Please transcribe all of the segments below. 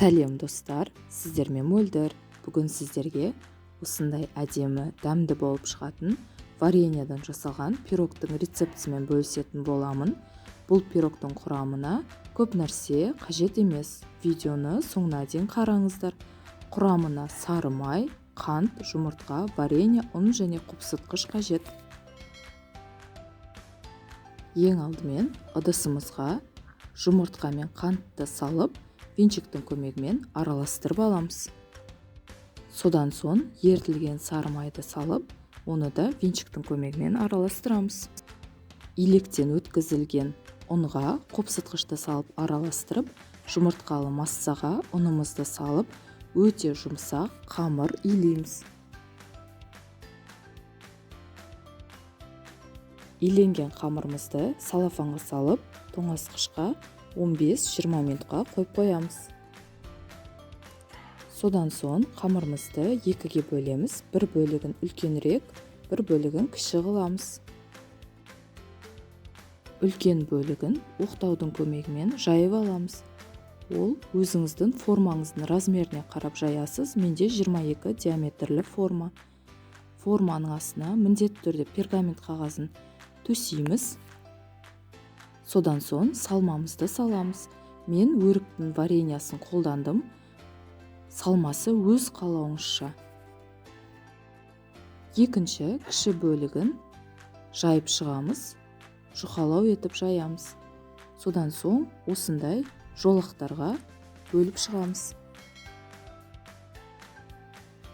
Сәлем достар, сіздермен мөлдір. Бүгін сіздерге осындай әдемі, дәмді болып шығатын вареньядан жасалған пирогтың рецептісімен бөлісетін боламын. Бұл пирогтың құрамына көп нәрсе қажет емес. Видеоны соңына дейін қараңыздар. Құрамына сары май, қант, жұмыртқа, варенье, ұн және қопсытқыш қажет. Ең алдымен ыдысымызға жұмыртқа мен қантты салып, венчиктің көмегімен араластырып аламыз. Содан соң ерітілген сары майды салып, оны да венчиктің көмегімен араластырамыз. Илектен өткізілген ұнға қопсытқышты салып араластырып, жұмыртқалы массаға ұнымызды салып, өте жұмсақ қамыр илейміз. Иленген қамырымызды салафанға салып, тоңазытқышқа 15-20 минутқа қойып қоямыз. Содан соң қамырымызды екіге бөлеміз. Бір бөлігін үлкенірек, бір бөлігін кіші қыламыз. Үлкен бөлігін оқтаудың көмегімен жайып аламыз. Ол өзіңіздің формаңыздың размеріне қарап жаясыз. Менде 22 диаметрлі форма. Форманың астына міндетті түрде пергамент қағазын төсейміз. Содан соң салмамызды саламыз. Мен өріктің вареньясын қолдандым. Салмасы өз қалауыңызша. Екінші кіші бөлігін жайып шығамыз. Жұқалау етіп жаямыз. Содан соң осындай жолақтарға бөліп шығамыз.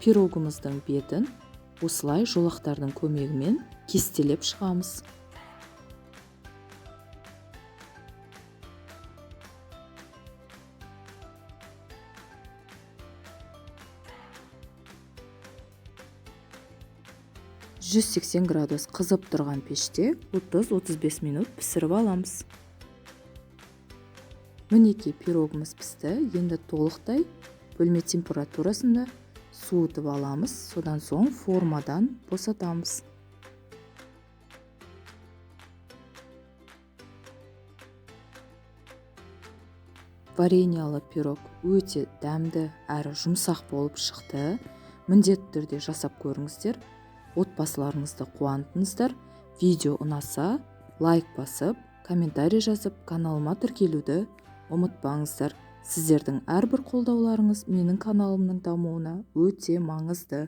Пирогымыздың бетін осылай жолақтардың көмегімен кестелеп шығамыз. «180 градус қызып тұрған пеште 30-35 минут пісіріп аламыз. Мінекей пирогымыз пісті. Енді толықтай бөлме температурасында суытып аламыз. Содан соң формадан босатамыз. Вареньялы пирог өте дәмді әрі жұмсақ болып шықты. Міндетті түрде жасап көріңіздер. Отбасыларыңызды қуантыңыздар. Видео ұнаса, лайк басып, комментарий жазып, каналыма тіркелуді ұмытпаңыздар. Сіздердің әрбір қолдауларыңыз менің каналымның дамуына өте маңызды.